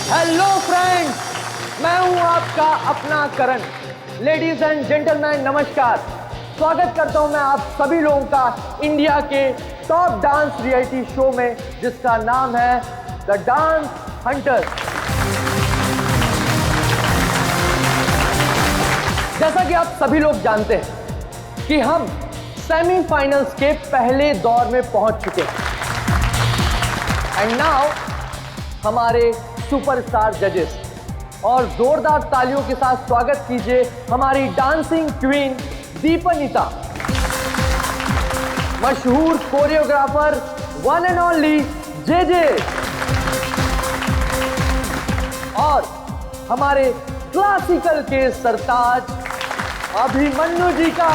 Hello friends, मैं हूं आपका अपना करण। लेडीज एंड जेंटलमैन नमस्कार। स्वागत करता हूं मैं आप सभी लोगों का इंडिया के टॉप डांस रियलिटी शो में, जिसका नाम है द डांस हंटर। जैसा कि आप सभी लोग जानते हैं कि हम सेमीफाइनल्स के पहले दौर में पहुंच चुके हैं। एंड नाउ हमारे सुपरस्टार जजेस, और जोरदार तालियों के साथ स्वागत कीजिए हमारी डांसिंग क्वीन दीपनिता, मशहूर choreographer one and only JJ, और हमारे क्लासिकल के सरताज अभिमन्यु जी का।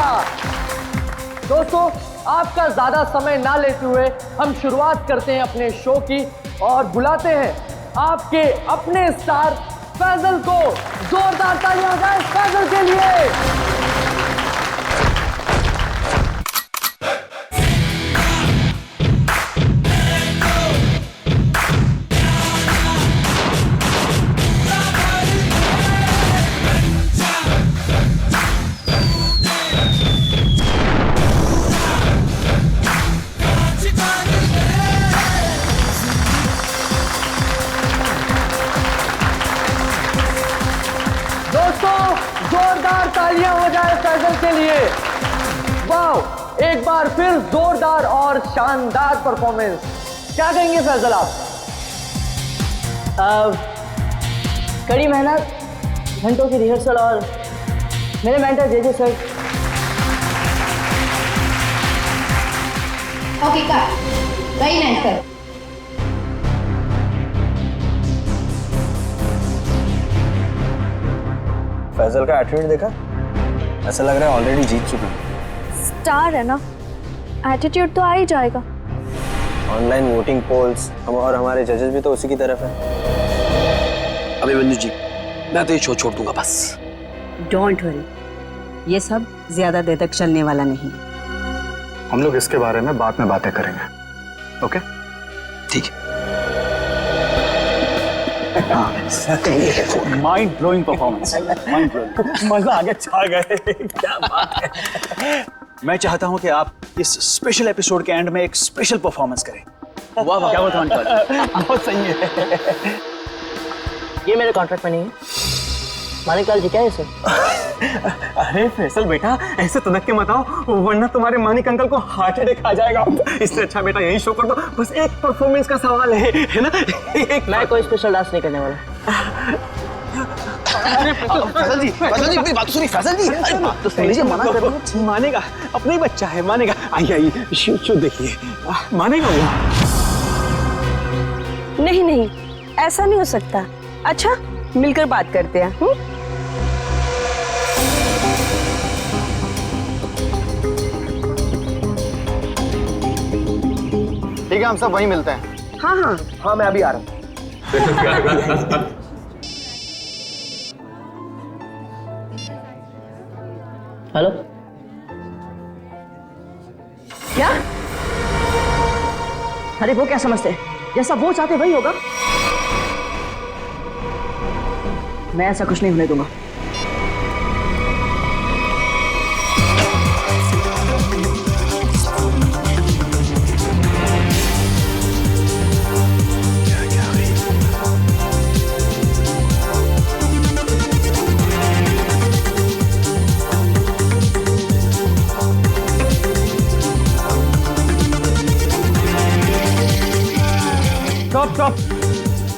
दोस्तों, आपका ज्यादा समय ना लेते हुए हम शुरुआत करते हैं अपने शो की और बुलाते हैं आपके अपने स्टार फैजल को। जोरदार तालियां गाइस फैजल के लिए। जोरदार तालियां हो जाए फैजल के लिए। वाह, एक बार फिर जोरदार और शानदार परफॉर्मेंस। क्या कहेंगे फैजल आप? कड़ी मेहनत, घंटों की रिहर्सल और मेरे mentor JJ sir. Okay cut, very nice sir. Faizal का एटीट्यूड देखा? ऐसा लग रहा है ऑलरेडी जीत चुका है। स्टार है ना, एटीट्यूड तो आ ही जाएगा। ऑनलाइन वोटिंग पोल्स और हमारे जजेस भी तो उसी की तरफ है। अभिमन्यु जी, मैं तो ये शो छोड़ दूंगा बस। डोंट वरी, ये सब ज्यादा देर तक चलने वाला नहीं। हम लोग इसके बारे में बाद में बातें करेंगे, ओके? ठीक है। Mind blowing performance, mind blowing. मजा आ गया, छा गए। क्या बात है। मैं चाहता हूं कि आप इस स्पेशल एपिसोड के एंड में एक स्पेशल परफॉर्मेंस करें। वाह वाह, क्या बताऊं। बहुत सही है। ये मेरे कॉन्ट्रैक्ट में नहीं है। मानिकलाल जी क्या है सर? अरे फैसल बेटा, ऐसे तनक के मत आओ, वरना तुम्हारे मानिक अंकल को हार्ट अटैक आ जाएगा। इससे अच्छा बेटा यही शो कर दो। बस एक परफॉर्मेंस का सवाल है ना? मैं कोई स्पेशल डांस नहीं करने वाला। फैजल जी मेरी बात सुनिए। फैजल जी, अरे बात तो सुन लीजिए। मना कर रहा हूं। मानेगा, अपना ही बच्चा है, मानेगा। आइए आइए, शो देखिए, मानेगा वो। नहीं नहीं, ऐसा नहीं हो सकता। अच्छा, मिलकर बात करते हैं। ठीक है, हम सब वहीं मिलते हैं। हाँ हाँ हाँ, मैं अभी आ रहा हूं। हेलो, क्या? अरे वो क्या समझते हैं? जैसा वो चाहते वही होगा। मैं ऐसा कुछ नहीं होने दूंगा।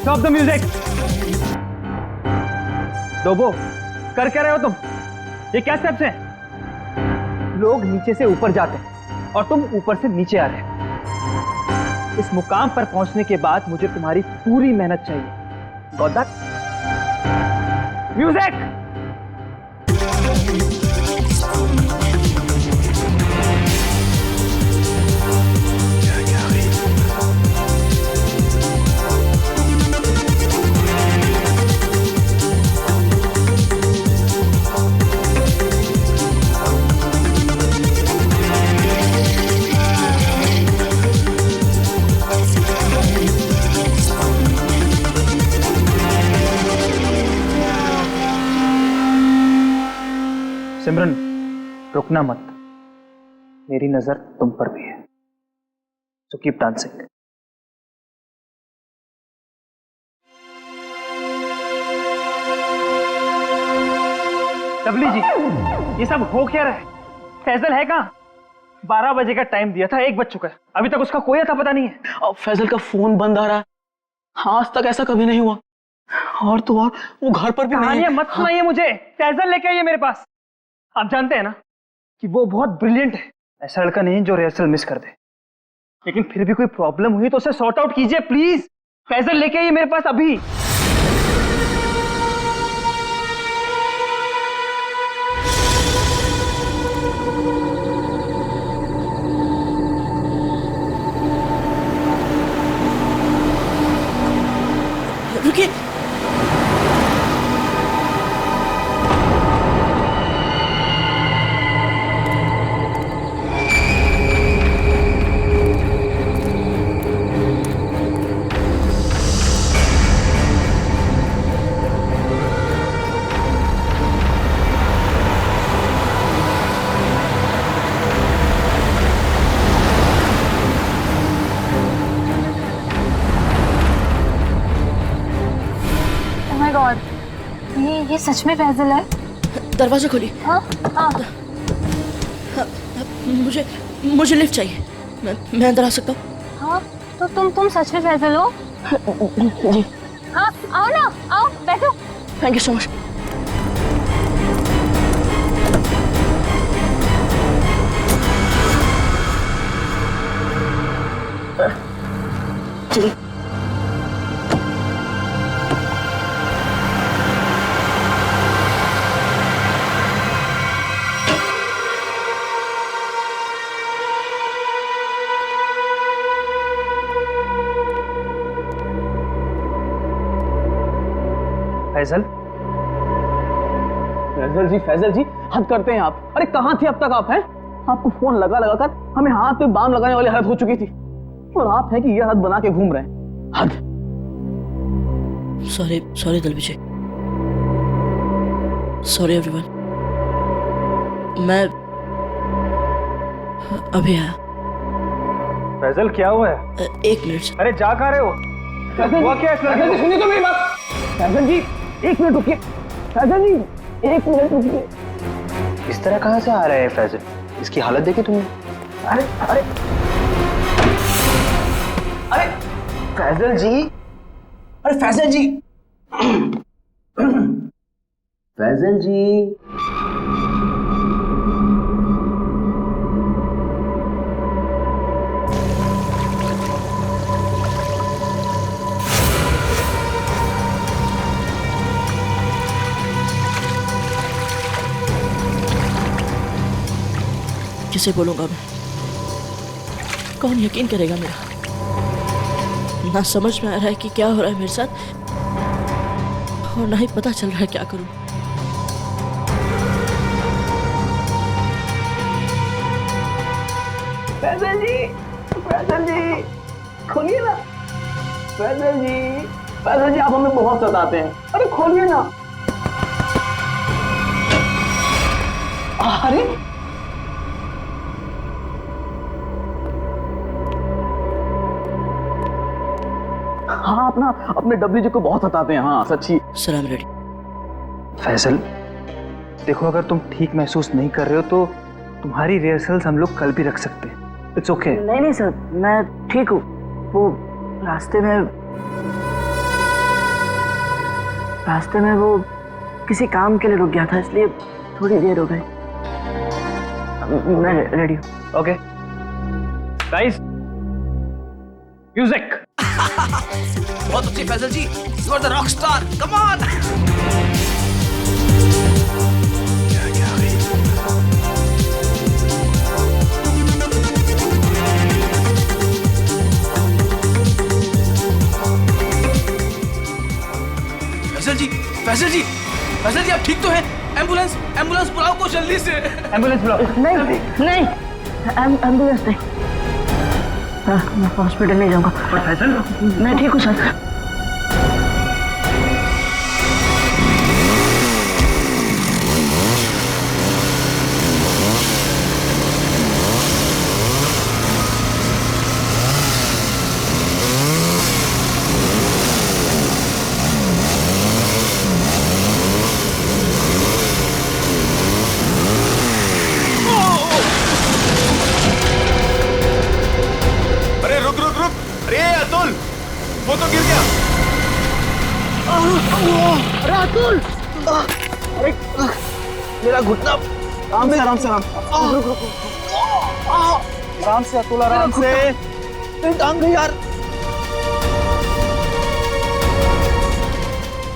Stop the music. डोबो, कर क्या रहे हो तुम? ये क्या स्टेप्स हैं? लोग नीचे से ऊपर जाते हैं और तुम ऊपर से नीचे आ रहे हो। इस मुकाम पर पहुंचने के बाद मुझे तुम्हारी पूरी मेहनत चाहिए। Got that? म्यूजिक। सिमरन, रुकना मत। मेरी नजर तुम पर भी है, सो कीप डांसिंग। लवली जी, ये सब हो क्या रहा है? फैजल है कहाँ? 12 बजे का टाइम दिया था, 1 बज चुका है, अभी तक उसका कोई अता पता नहीं है। अब फैजल का फोन बंद आ रहा है, आज तक ऐसा कभी नहीं हुआ। और तो और वो घर पर भी नहीं कहानियां है। मत सुनाइए मुझे। फैजल लेके आइए मेरे पास। आप जानते हैं ना कि वो बहुत ब्रिलियंट है, ऐसा लड़का नहीं जो रिहर्सल मिस कर दे। लेकिन फिर भी कोई प्रॉब्लम हुई तो उसे सॉर्ट आउट कीजिए प्लीज। फैजल लेके आइए मेरे पास अभी। रुकिए, Oh my God, ये सच में फैजल है? दरवाजा खोलिए। हाँ हाँ। मुझे लिफ्ट चाहिए। मैं अंदर आ सकता हूँ? हाँ तो तुम सच में फैजल हो? जी। हाँ आओ ना, आओ बैठो। Thank you so much. चलिए। फैजल, फैजल जी हद करते हैं आप। अरे कहाँ थे अब तक आप? हैं आपको फोन लगा लगा कर हमें हाथ पे बाम लगाने वाली हालत हो चुकी थी, और आप हैं कि ये हाथ बना के घूम रहे हैं। हद। सॉरी दल विजय। Sorry everyone. मैं अभी आया। फैजल क्या हुआ है? 1 मिनट। अरे जा कहाँ रहे हो? हुआ क्या इस लड़के को? सुनिए तो मेरी बात। फैजल जी 1 मिनट रुकिए। फैजल जी 1 मिनट रुकिए। इस तरह कहाँ से आ रहे हैं फैजल? इसकी हालत देखी तुमने? अरे अरे अरे फैजल जी, अरे फैजल जी, फैजल जी। किसे बोलूंगा मैं? कौन यकीन करेगा मेरा? ना समझ में आ रहा है कि क्या हो रहा है मेरे साथ, और ना ही पता चल रहा है क्या करूं। फैजल जी खोलिए ना। फैजल जी आप हमें बहुत सताते हैं। अरे खोलिए ना। अरे हाँ, अपने डब्ल्यू जी को बहुत सताते हैं। हाँ सच्ची। सलाम रेडी। फैजल देखो, अगर तुम ठीक महसूस नहीं कर रहे हो तो तुम्हारी रिहर्सल्स हम लोग कल भी रख सकते हैं। It's okay. नहीं सर, मैं ठीक हूँ। वो रास्ते में वो किसी काम के लिए रुक गया था, इसलिए थोड़ी देर हो गई। मैं रेडी हूँ। Okay guys, music. बहुत अच्छी Faizal ji, you are the rock star, come on. Faizal ji आप ठीक तो हैं? एम्बुलेंस बुलाओ को जल्दी से। एम्बुलेंस बुलाओ। नहीं एम्बुलेंस नहीं। मैं हॉस्पिटल नहीं जाऊंगा। फैजल मैं ठीक हूँ सर। रातुल! अरे मेरा घुटना। आराम से आराम से आराम से अतुल, आराम से। मेरी टांग गई यार।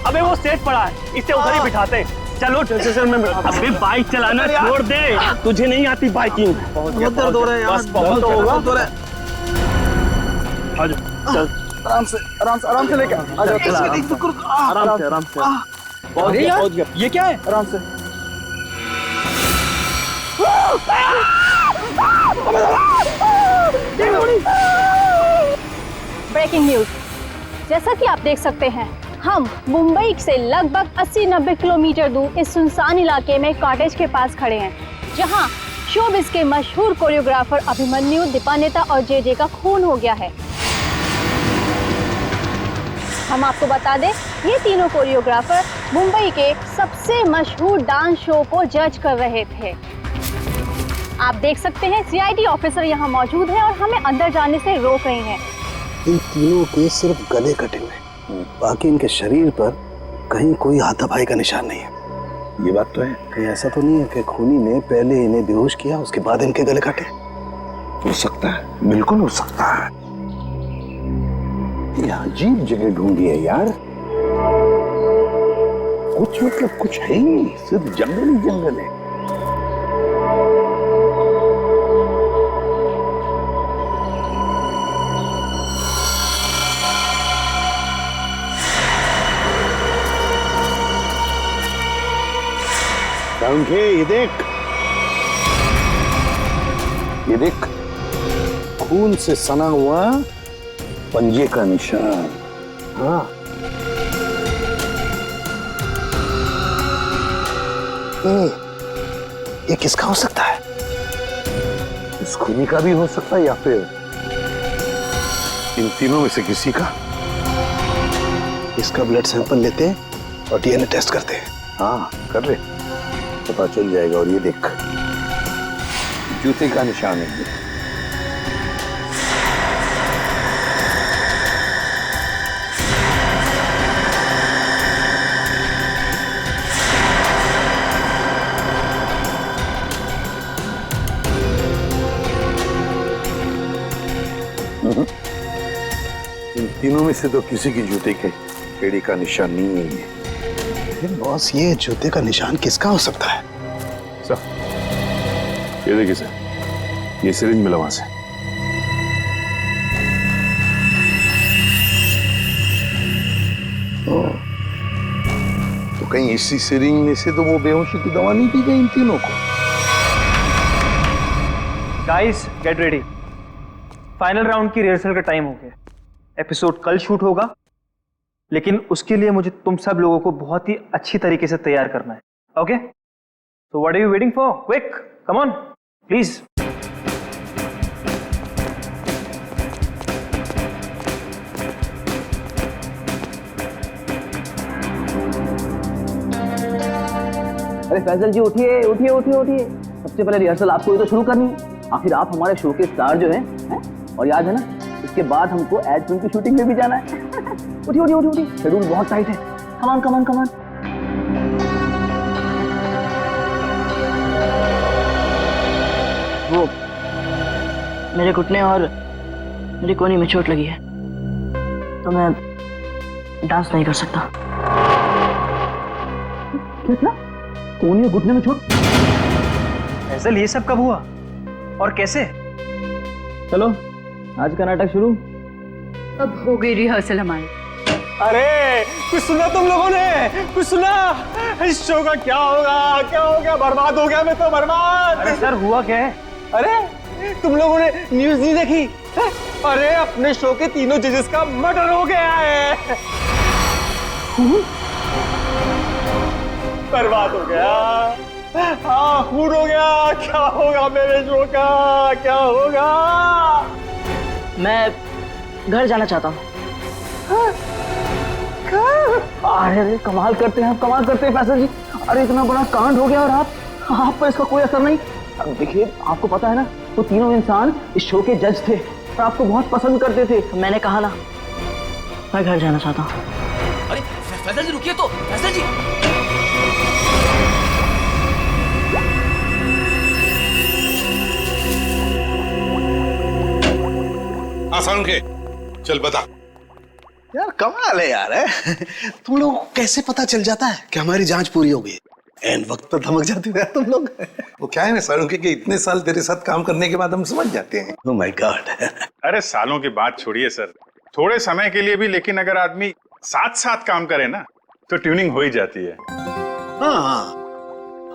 अबे वो सेट पड़ा है, इसे उधर ही बिठाते। चलो स्टेशन में। अबे बाइक चलाना छोड़ दे, तुझे नहीं आती बाइकिंग। बहुत दर्द हो रहा है यार, बहुत होगा। चल आराम से लेके आ जाओ। आराम से। अरे यार, ये क्या है? आराम से। Breaking news. जैसा कि आप देख सकते हैं, हम मुंबई से लगभग 80-90 किलोमीटर दूर इस सुनसान इलाके में कॉटेज के पास खड़े हैं, जहां शोबिस के मशहूर कोरियोग्राफर अभिमन्यु, दीपानेता और जे का खून हो गया है। हम आपको बता दें, ये तीनों कोरियोग्राफर मुंबई के सबसे मशहूर डांस शो को जज कर रहे थे। आप देख सकते हैं सीआईडी ऑफिसर यहाँ मौजूद है और हमें अंदर जाने से रोक रहे हैं। इन तीनों के सिर्फ गले कटे हुए, बाकी इनके शरीर पर कहीं कोई हाथापाई का निशान नहीं है। ये बात तो है। कहीं ऐसा तो नहीं है कि खूनी ने पहले इन्हें बेहोश किया, उसके बाद इनके गले काटे? हो सकता है, बिल्कुल हो सकता है। ये अजीब जगह ढूंढी है यार। कुछ मतलब कुछ है ही नहीं, सिर्फ जंगल ही जंगल है। ये देख, खून से सना हुआ पंजे का निशान। हाँ, ये किसका हो सकता है? इस खूनी का भी हो सकता है या फिर इन तीनों में से किसी का। इसका ब्लड सैंपल लेते हैं और डीएनए टेस्ट करते हैं। हाँ, कर रहे, पता चल जाएगा। और ये देख, जूते का निशान है। इन तीनों में से तो किसी की जूते के एड़ी का निशान नहीं है। लेकिन बॉस, ये जूते का निशान किसका हो सकता है? ये देखिए सर, ये सिरिंज मिला वहां से। तो कहीं इसी सिरिंज में से तो वो बेहोशी की दवा नहीं दी गई इन तीनों को? Guys get ready, final round की रिहर्सल का टाइम हो गया। एपिसोड कल शूट होगा, लेकिन उसके लिए मुझे तुम सब लोगों को बहुत ही अच्छी तरीके से तैयार करना है। Okay, so what are you waiting for? Quick, come on please. अरे फैजल जी, उठिए उठिए उठिए उठिए। सबसे पहले रिहर्सल आपको ही तो शुरू करनी है। आखिर आप हमारे शो के स्टार जो हैं, और याद है ना, इसके बाद हमको एड फिल्म की शूटिंग में भी जाना है। उठिए उठिए उठिए, शेड्यूल बहुत टाइट है। कमान कमान कमान। वो मेरे घुटने और मेरी कोहनी में चोट लगी है, तो मैं डांस नहीं कर सकता। क्या क्या? कोहनी और घुटने में चोट? फैजल, ये सब कब हुआ और कैसे? चलो आज का नाटक शुरू। अब हो गई रिहर्सल हमारी। अरे कुछ सुना तुम लोगों ने? कुछ सुना? इस शो का क्या होगा? क्या हो गया? बर्बाद हो गया, मैं तो बर्बाद। अरे सर, हुआ क्या है? अरे तुम लोगों ने न्यूज़ नहीं देखी? अरे अपने शो के तीनों जजेस का मर्डर हो गया है। बर्बाद हो गया। हाँ, खून हो गया। क्या होगा मेरे शो का? क्या होगा? मैं घर जाना चाहता हूँ। अरे कमाल करते हैं आप, कमाल करते हैं फैसल जी। अरे इतना बड़ा कांड हो गया और आप पर इसका कोई असर नहीं। देखिए, आपको पता है ना, वो तीनों इंसान इस शो के जज थे और आपको बहुत पसंद करते थे। मैंने कहा ना, मैं घर जाना चाहता हूँ। अरे फैसल जी रुकिए तो, फैसल जी। आसान के चल बता। यार कमाल है यार, है? तुम लोग को कैसे पता चल जाता है कि हमारी जांच पूरी हो गई? एंड वक्त पर धमक जाते हो यार तुम लोग। वो क्या है ना सारुण के कि इतने साल तेरे साथ काम करने के बाद हम समझ जाते हैं। Oh my God. अरे सालों की बात छोड़िए सर, थोड़े समय के लिए भी, लेकिन अगर आदमी साथ साथ काम करे ना तो ट्यूनिंग हो ही जाती है।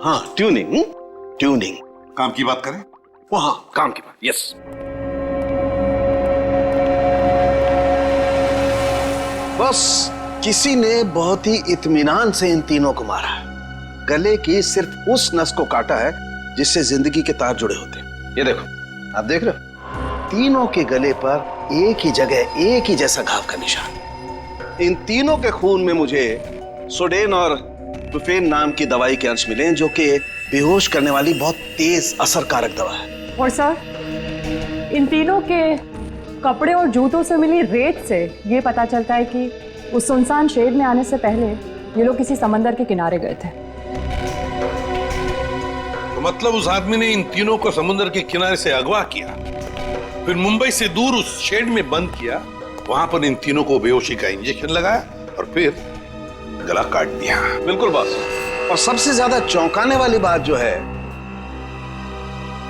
हाँ ट्यूनिंग, ट्यूनिंग। काम की बात करें? वहाँ काम की बात, यस। बस किसी ने बहुत ही इत्मीनान से इन तीनों को मारा। गले की सिर्फ उस नस को काटा है जिससे जिंदगी के तार जुड़े होते हैं। ये देखो, आप देख रहे हो, तीनों के गले पर एक ही जगह एक ही जैसा घाव का निशान। इन तीनों के खून में मुझे सोडेन और बुफेन नाम की दवाई के अंश मिले, जो कि बेहोश करने वाली बहुत तेज असरकारक दवा है। और सर, इन तीनों के कपड़े और जूतों से मिली रेत से ये पता चलता है कि उस सुनसान शेड में आने से पहले ये लोग किसी समंदर के किनारे गए थे। तो मतलब उस आदमी ने इन तीनों को समुद्र के किनारे से अगवा किया, फिर मुंबई से दूर उस शेड में बंद किया, वहां पर इन तीनों को बेहोशी का इंजेक्शन लगाया और फिर गला काट दिया। बिल्कुल बॉस। और सबसे ज्यादा चौंकाने वाली बात जो है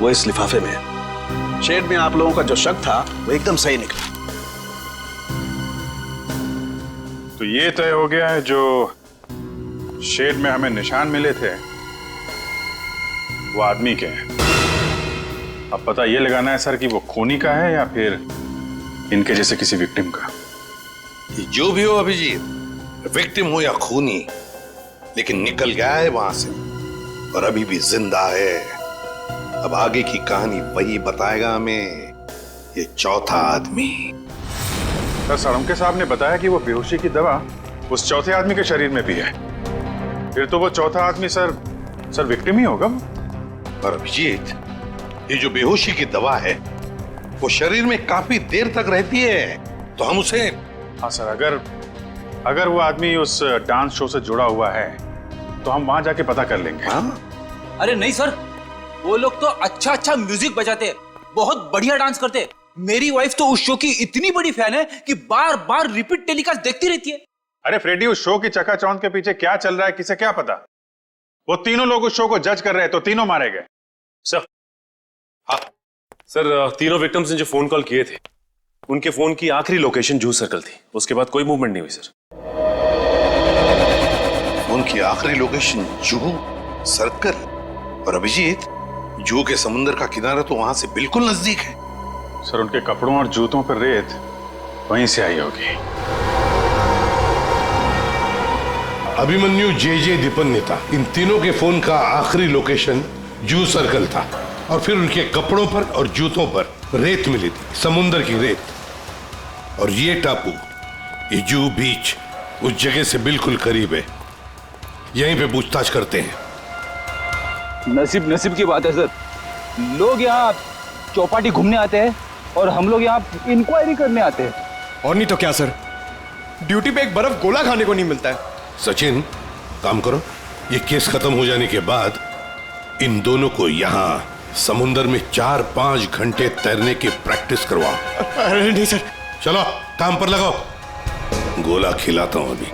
वो इस लिफाफे में है। शेड में आप लोगों का जो शक था वो एकदम सही निकला। तो ये तय हो गया है, जो शेड में हमें निशान मिले थे वो आदमी के हैं। अब पता ये लगाना है सर कि वो खूनी का है या फिर इनके जैसे किसी विक्टिम का। जो भी हो अभिजीत, विक्टिम हो या खूनी, लेकिन निकल गया है वहां से और अभी भी जिंदा है। अब आगे की कहानी वही बताएगा हमें, ये चौथा आदमी। सर साळुंखे साहब ने बताया कि वो बेहोशी की दवा उस चौथे आदमी के शरीर में भी है। फिर तो वो चौथा आदमी सर विक्टिम ही होगा। और अभिजीत, ये जो बेहोशी की दवा है वो शरीर में काफी देर तक रहती है, तो हम उसे। हाँ सर, अगर वो आदमी उस डांस शो से जुड़ा हुआ है तो हम वहां जाके पता कर लेंगे। हाँ? अरे नहीं सर, वो लोग तो अच्छा म्यूजिक बजाते, बहुत बढ़िया डांस करते। मेरी वाइफ तो उस शो की इतनी बड़ी फैन है कि बार बार रिपीट टेलीकास्ट देखती रहती है। अरे फ्रेडी, उस शो की चकाचौंध के पीछे क्या चल रहा है किसे क्या पता। वो तीनों लोग उस शो को जज कर रहे हैं तो तीनों मारे गए। सर, हाँ सर, तीनों विक्टिम्स ने जो फोन कॉल किए थे उनके फोन की आखिरी लोकेशन जूह सर्कल थी। उसके बाद कोई मूवमेंट नहीं हुई सर। फोन की आखिरी लोकेशन जूह सर्कल? और अभिजीत, जूह के समुद्र का किनारा तो वहां से बिल्कुल नजदीक है। सर उनके कपड़ों और जूतों पर रेत वहीं से आई होगी। अभिमन्यु जे दीपन्नेता, इन तीनों के फोन का आखिरी लोकेशन जूह सर्कल था और फिर उनके कपड़ों पर और जूतों पर रेत मिली थी, समुद्र की रेत। और ये टापू, ये जूह बीच, उस जगह से बिल्कुल करीब है। यहीं पे पूछताछ करते हैं। नसीब की बात है सर, लोग यहाँ चौपाटी घूमने आते हैं और हम लोग यहाँ इंक्वायरी करने आते हैं। और नहीं तो क्या सर, ड्यूटी पे एक बर्फ गोला खाने को नहीं मिलता है। सचिन, काम करो, ये केस खत्म हो जाने के बाद इन दोनों को यहाँ समुद्र में 4-5 घंटे तैरने की प्रैक्टिस करवाओ। अरे नहीं सर। चलो काम पर लगाओ, गोला खिलाता हूं अभी।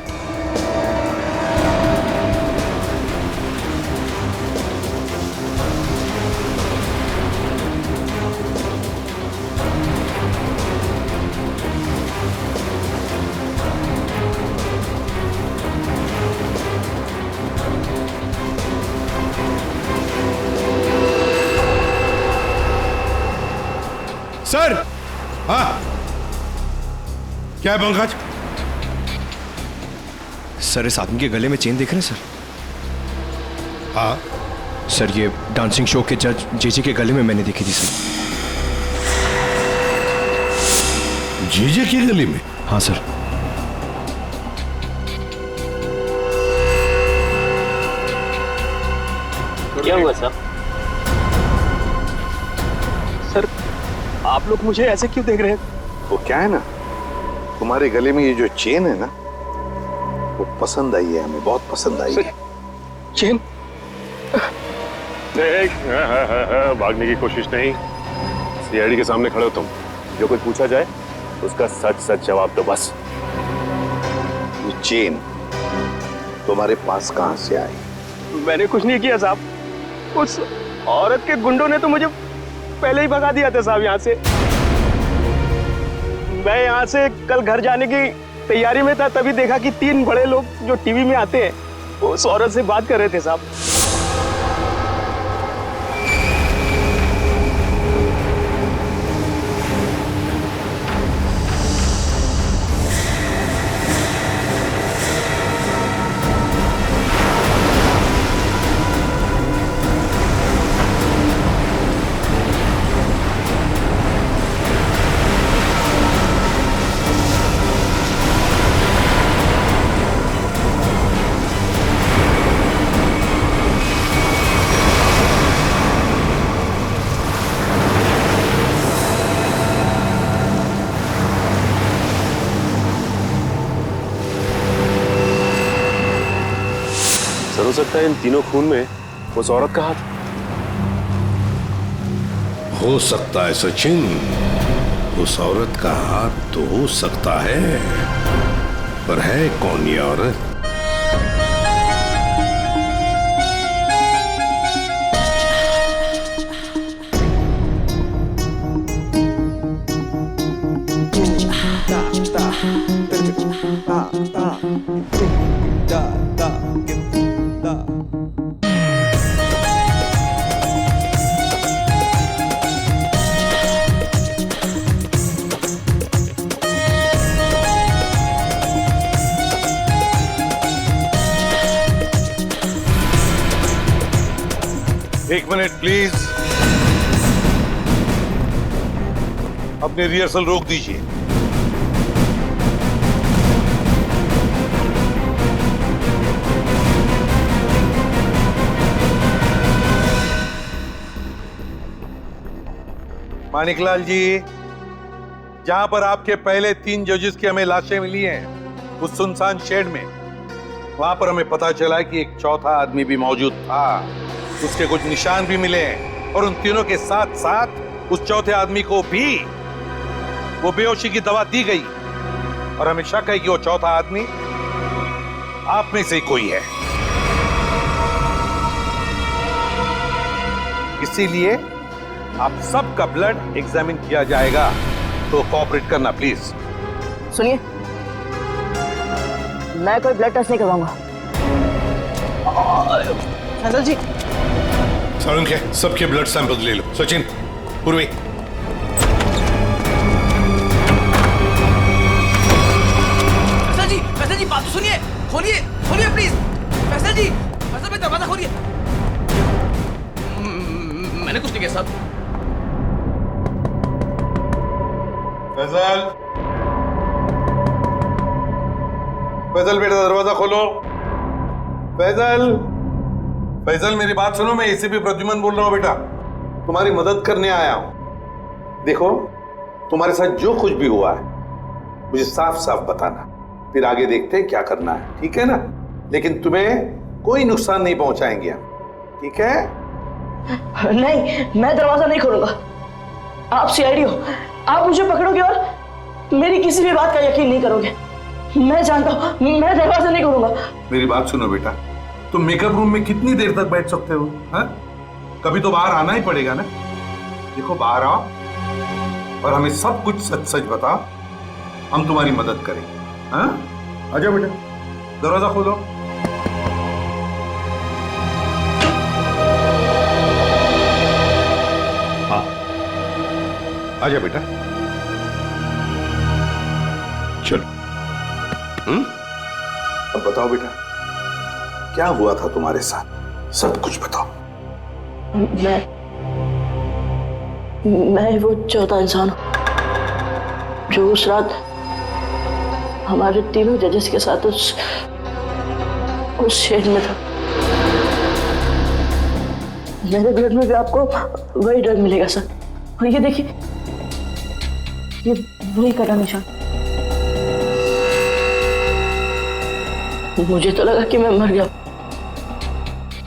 सर। हाँ, क्या है पंकज? सर, इस आदमी के गले में चेन देख रहे हैं सर? हाँ सर, ये डांसिंग शो के जज जेजे के गले में मैंने देखी थी सर। जेजे के गले में? हाँ सर। क्या हुआ सर? सर, आप लोग मुझे ऐसे क्यों देख रहे हैं? वो क्या है ना, तुम्हारे गले में ये जो चेन है ना, वो पसंद आई है, हमें बहुत पसंद आई है। चेन देख, भागने की कोशिश नहीं। सीआईडी के सामने खड़े हो तुम, जो कोई पूछा जाए उसका सच सच जवाब दो बस। ये चेन तुम्हारे पास कहां से आई? मैंने कुछ नहीं किया साहब, उस औरत के गुंडों ने तो मुझे पहले ही भगा दिया था साहब यहाँ से। मैं यहाँ से कल घर जाने की तैयारी में था, तभी देखा कि 3 बड़े लोग जो टीवी में आते हैं वो उस औरत से बात कर रहे थे साहब। हो सकता है इन तीनों खून में उस औरत का हाथ। हो सकता है सचिन, उस औरत का हाथ तो हो सकता है, पर है कौन ये औरत? एक मिनट प्लीज, अपने रिहर्सल रोक दीजिए। मानिकलाल जी, जहां पर आपके पहले 3 जजेस की हमें लाशें मिली हैं, उस सुनसान शेड में, वहां पर हमें पता चला कि एक चौथा आदमी भी मौजूद था। उसके कुछ निशान भी मिले हैं और उन तीनों के साथ साथ उस चौथे आदमी को भी वो बेहोशी की दवा दी गई और हमें शक है कि वो चौथा आदमी आप में से ही कोई है। इसीलिए आप सबका ब्लड एग्जामिन किया जाएगा, तो कोऑपरेट करना प्लीज। सुनिए, मैं कोई ब्लड टेस्ट नहीं करवाऊंगा। फैजल जी, सारुण के सबके ब्लड सैंपल ले लो। सचिन, पूर्वी, फैसल जी बात तो सुनिए, खोलिए खोलिए प्लीज। फैसल जी, फैसल भाई दरवाजा खोलिए। मैंने कुछ नहीं किया साहब। फैजल, फैजल बेटा दरवाजा खोलो। फैजल, फैजल मेरी बात सुनो, मैं एसीपी प्रद्युमन बोल रहा हूँ बेटा, तुम्हारी मदद करने आया हूं। देखो, तुम्हारे साथ जो कुछ भी हुआ है मुझे साफ साफ बताना, फिर आगे देखते हैं क्या करना है, ठीक है ना? लेकिन तुम्हें कोई नुकसान नहीं पहुंचाएंगे हम, ठीक है? नहीं, मैं दरवाजा नहीं खोलूंगा। आप सीआईडी हो, आप मुझे पकड़ोगे और मेरी किसी भी बात का यकीन नहीं करोगे। मैं जानता हूं, मैं दरवाजा नहीं खोलूंगा। मेरी बात सुनो बेटा, तुम मेकअप रूम में कितनी देर तक बैठ सकते हो? हा? कभी तो बाहर आना ही पड़ेगा ना। देखो, बाहर आओ और हमें सब कुछ सच सच बताओ, हम तुम्हारी मदद करेंगे। हाँ, आजा बेटा, दरवाजा खोलो। हाँ, आजा बेटा, चलो। अब बताओ बेटा, क्या हुआ था तुम्हारे साथ? सब कुछ बताओ। मैं वो चौथा इंसान हूं जो उस रात हमारे तीनों जजेस के साथ उस शेड में था। मेरे ब्लड में भी आपको वही ड्रग मिलेगा सर। और ये देखिए, ये वही कटा निशान। मुझे तो लगा कि मैं मर गया,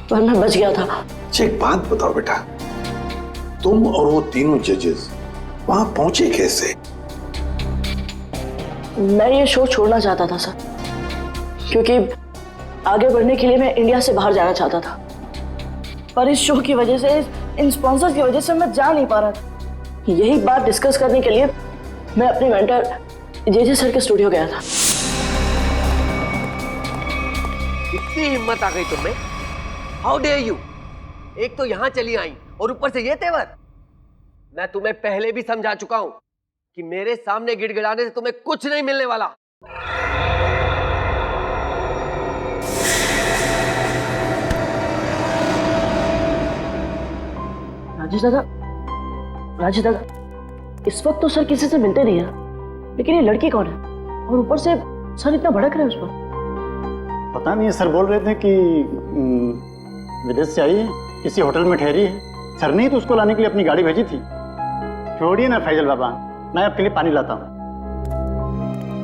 पर मैं बच गया था। अच्छा एक बात बताओ बेटा, तुम और वो तीनों जजेस वहां पहुंचे कैसे? मैं ये शो छोड़ना चाहता था सर, क्योंकि आगे बढ़ने के लिए मैं इंडिया से बाहर जाना चाहता था, पर इस शो की वजह से, इन स्पॉन्सर्स की वजह से मैं जा नहीं पा रहा था। यही बात डिस्कस करने के लिए मैं अपने मेंटर जेजे सर के स्टूडियो गया था। इतनी हिम्मत आ गई तुम्हें? How dare you! एक तो यहां चली आई और ऊपर से ये तेवर। मैं तुम्हें पहले भी समझा चुका हूं कि मेरे सामने गिड़गिड़ाने से तुम्हें कुछ नहीं मिलने वाला। राजेश दादा, इस वक्त तो सर किसी से मिलते नहीं है, लेकिन ये लड़की कौन है? और ऊपर से सर इतना भड़क रहे हैं उस पर। पता नहीं, सर बोल रहे थे कि विदेश से आई है, किसी होटल में ठहरी है। सर ने तो उसको लाने के लिए अपनी गाड़ी भेजी थी। छोड़िए ना फैजल बाबा, मैं आपके लिए पानी लाता हूँ।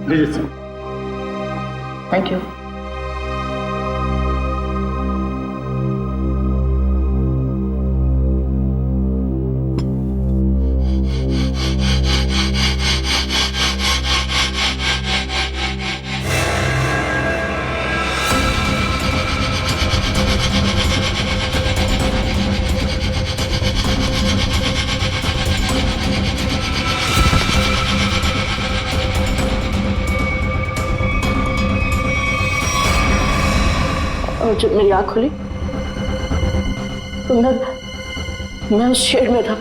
लीजिए सर। Thank you. और जब मेरी आंख खुली तो मैं उस शेड में था।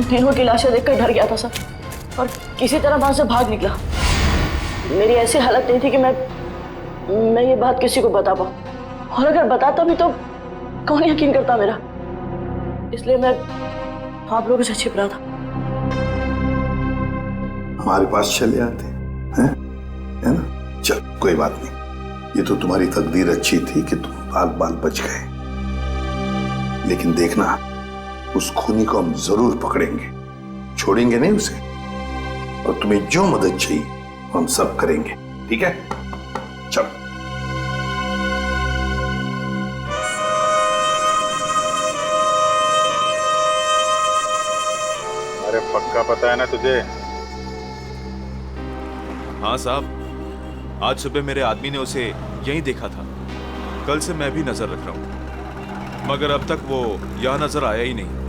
तीनों की लाशें देखकर डर गया था सर, और किसी तरह वहां से भाग निकला। मेरी ऐसी हालत नहीं थी कि मैं ये बात किसी को बता पाऊं, और अगर बताता भी तो कौन यकीन करता मेरा। इसलिए मैं आप लोगों से छिप रहा था। हमारे पास चले आते हैं, है ना? चल कोई बात नहीं, ये तो तुम्हारी तकदीर अच्छी थी कि तुम बाल बाल बच गए। लेकिन देखना, उस खूनी को हम जरूर पकड़ेंगे, छोड़ेंगे नहीं उसे। और तुम्हें जो मदद चाहिए हम सब करेंगे, ठीक है? चलो। अरे पक्का पता है ना तुझे? हाँ साहब, आज सुबह मेरे आदमी ने उसे यहीं देखा था। कल से मैं भी नजर रख रहा हूं, मगर अब तक वो यहां नजर आया ही नहीं।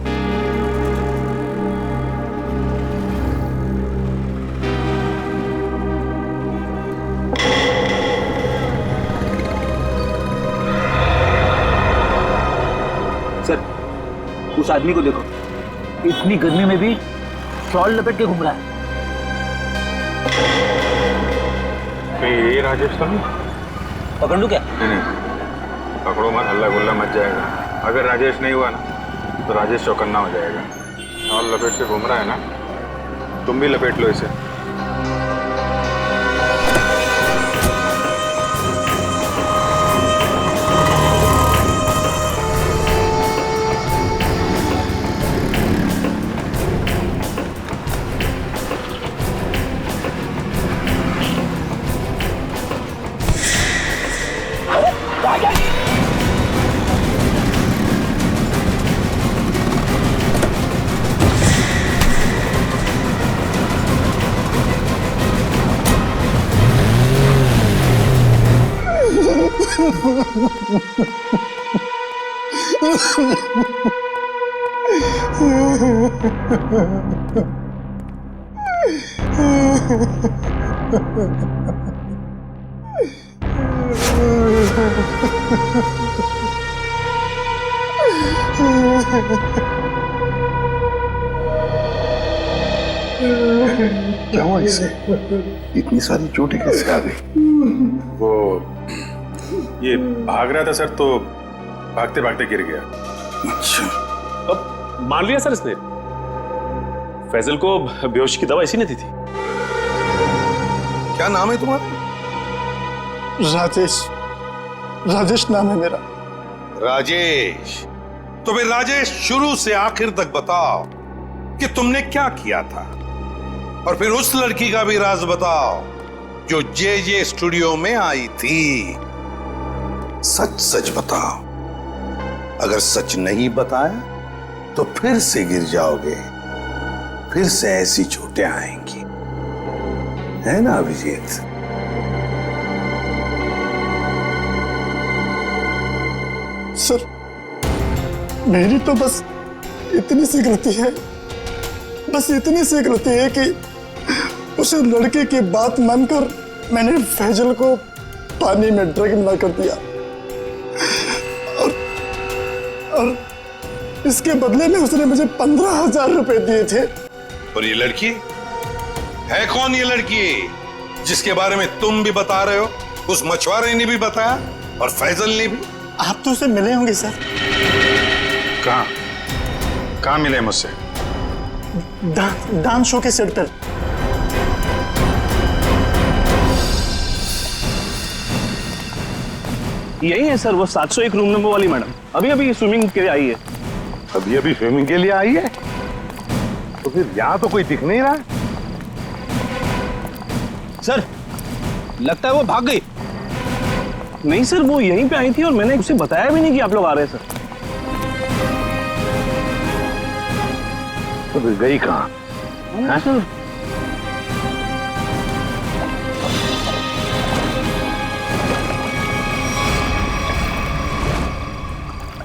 सर, उस आदमी को देखो, इतनी गर्मी में भी शॉल लपेट के घूम रहा है। ये राजेश तो नहीं? पकड़ लूं क्या? नहीं, पकड़ो मत, हल्ला गुल्ला मच जाएगा। अगर राजेश नहीं हुआ ना तो राजेश चौकन्ना हो जाएगा। शॉल लपेट के घूम रहा है ना, तुम भी लपेट लो इसे। क्या हुआ इसे? इतनी सारी चोटें कैसे आ गई? वो ये भाग रहा था सर, तो भागते भागते गिर गया। अच्छा, अब मान लिया सर इसने। फैजल को बेहोशी की दवा इसी ने दी थी। क्या नाम है तुम्हारा? राजेश। राजेश नाम है मेरा। राजेश, तो फिर राजेश शुरू से आखिर तक बताओ कि तुमने क्या किया था, और फिर उस लड़की का भी राज बताओ जो जे स्टूडियो में आई थी। सच सच बताओ। अगर सच नहीं बताया तो फिर से गिर जाओगे, फिर से ऐसी चोटें आएंगी, है ना अभिजीत? सर, मेरी तो बस इतनी सी गलती है, बस इतनी सी गलती है कि उस लड़के की बात मानकर मैंने फैजल को पानी में ड्रग मिला कर दिया, और इसके बदले में उसने मुझे 15,000 रुपए दिए थे। और ये लड़की है कौन? ये लड़की जिसके बारे में तुम भी बता रहे हो, उस मछुआरे ने भी बताया और फैजल ने भी। आप तो उसे मिले होंगे सर। कहाँ मिले मुझसे? डांस शो के सेट पर। यही है सर, वो 701 रूम नंबर वाली मैडम। अभी अभी स्विमिंग के लिए आई है। अभी अभी स्विमिंग के लिए आई है? तो फिर यहाँ तो कोई दिख नहीं रहा। सर, लगता है वो भाग गई। नहीं सर, वो यहीं पे आई थी और मैंने उसे बताया भी नहीं कि आप लोग आ रहे हैं सर। तो फिर गई कहाँ? सर,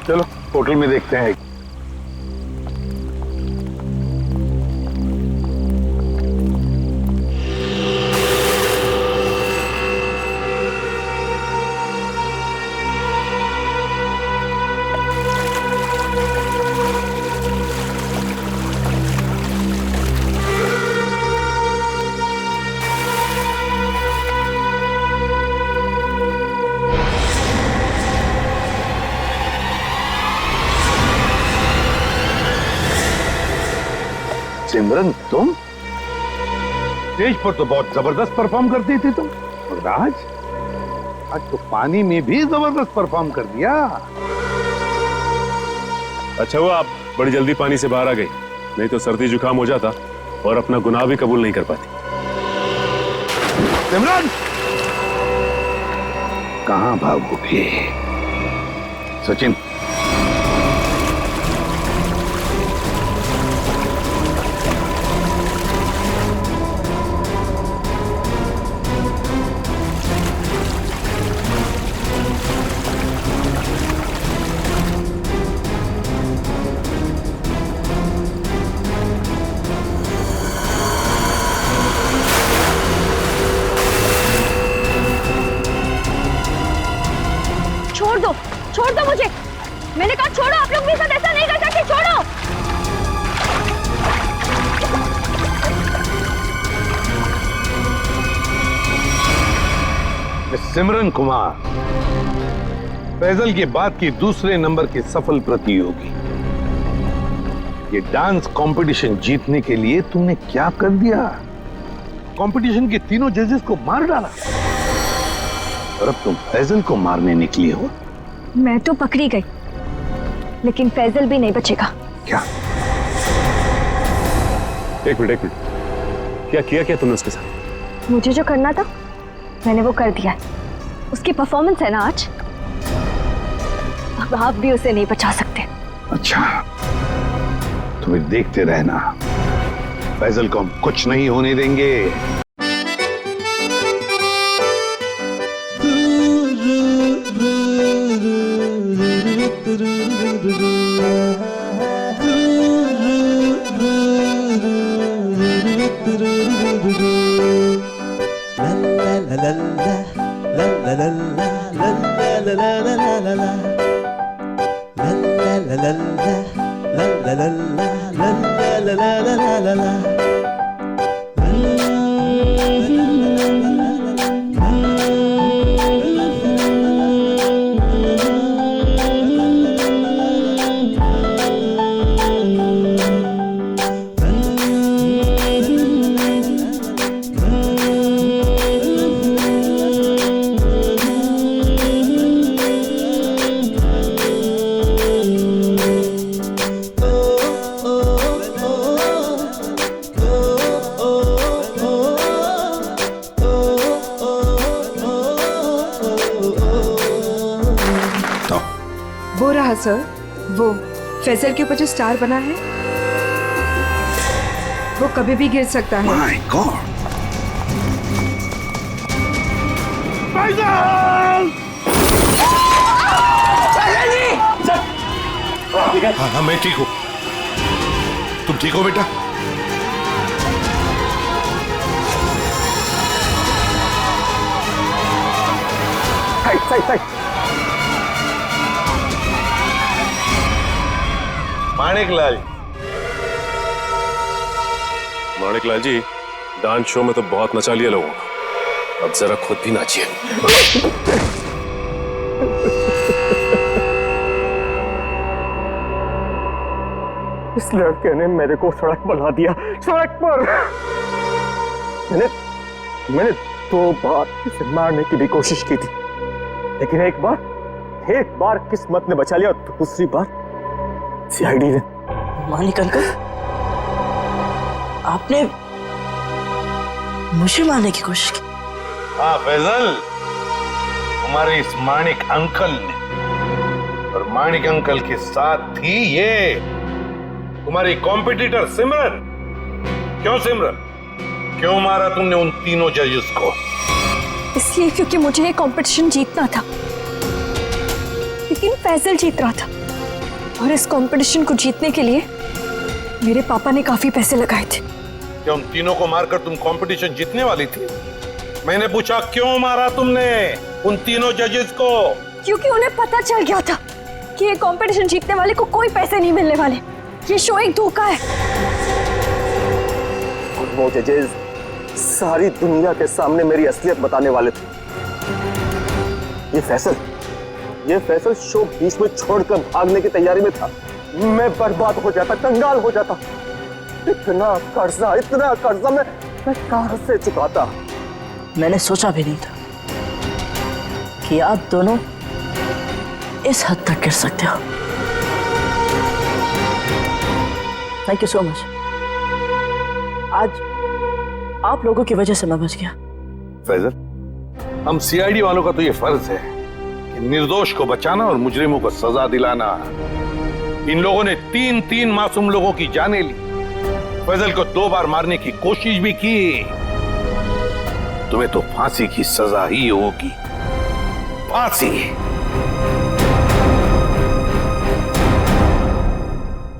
चलो होटल में देखते हैं। सिमरन, तुम स्टेज पर तो बहुत जबरदस्त परफॉर्म करती थी तुम, और आज तो पानी में भी जबरदस्त परफॉर्म कर दिया। अच्छा हुआ आप बड़ी जल्दी पानी से बाहर आ गई, नहीं तो सर्दी जुकाम हो जाता और अपना गुनाह भी कबूल नहीं कर पाती। सिमरन, कहां भागोगे? सचिन, छोड़ दो मुझे। मैंने कहा छोड़ो, आप लोग मेरे साथ ऐसा नहीं कर सकते, छोड़ो। सिमरन कुमार, फैजल के बाद की दूसरे नंबर की सफल प्रतियोगी। ये डांस कंपटीशन जीतने के लिए तुमने क्या कर दिया? कंपटीशन के तीनों जजेस को मार डाला, और अब तुम फैजल को मारने निकली हो। मैं तो पकड़ी गई, लेकिन फैजल भी नहीं बचेगा। क्या? एक मिनट, क्या किया तुमने उसके साथ? मुझे जो करना था मैंने वो कर दिया। उसकी परफॉर्मेंस है ना आज, अब आप भी उसे नहीं बचा सकते। अच्छा, तुम्हें देखते रहना, फैजल को हम कुछ नहीं होने देंगे। रू रू रू वो रहा सर, वो फैसल के ऊपर जो स्टार बना है वो कभी भी गिर सकता है। My God! हाँ हाँ मैं ठीक हूँ। तुम ठीक हो बेटा? माणिकलाल जी, डांस शो में तो बहुत नचा लिया लोगों को, अब जरा खुद भी नाचिए। इस लड़के ने मेरे को सड़क पर ला दिया, सड़क पर। मैंने 2 बार इसे मारने की भी कोशिश की थी, लेकिन एक बार किस्मत ने बचा लिया और दूसरी बार सीआईडी ने। मानिक अंकल, आपने मुझे मारने की कोशिश की? हाँ फैजल, तुम्हारे इस माणिक अंकल ने, और माणिक अंकल के साथ थी ये तुम्हारी कॉम्पिटिटर सिमरन। क्यों सिमरन, क्यों मारा तुमने उन तीनों जजेस को? इसलिए क्योंकि मुझे ये कंपटीशन जीतना था, लेकिन फैजल जीत रहा था, और इस कंपटीशन को जीतने के लिए मेरे पापा ने काफी पैसे लगाए थे। क्या उन तीनों को मारकर तुम कंपटीशन जीतने वाली थी? मैंने पूछा क्यों मारा तुमने उन तीनों जजेस को? क्योंकि उन्हें पता चल गया था कि ये कंपटीशन जीतने वाले को कोई पैसे नहीं मिलने वाले, ये शो एक धोखा है। और वो जजेस सारी दुनिया के सामने मेरी असलियत बताने वाले थे। ये फैसल शो बीच में छोड़कर भागने की तैयारी में था। मैं बर्बाद हो जाता, कंगाल हो जाता। इतना कर्जा मैं कहां से चुकाता? मैंने सोचा भी नहीं था कि आप दोनों इस हद तक गिर सकते हो। Thank you so much. आज आप लोगों की वजह से मैं बच गया। फैजल, हम सीआईडी वालों का तो ये फर्ज है कि निर्दोष को बचाना और मुजरिमों को सजा दिलाना। इन लोगों ने 3 मासूम लोगों की जानें ली, फैजल को 2 बार मारने की कोशिश भी की। तुम्हें तो फांसी की सजा ही होगी, फांसी।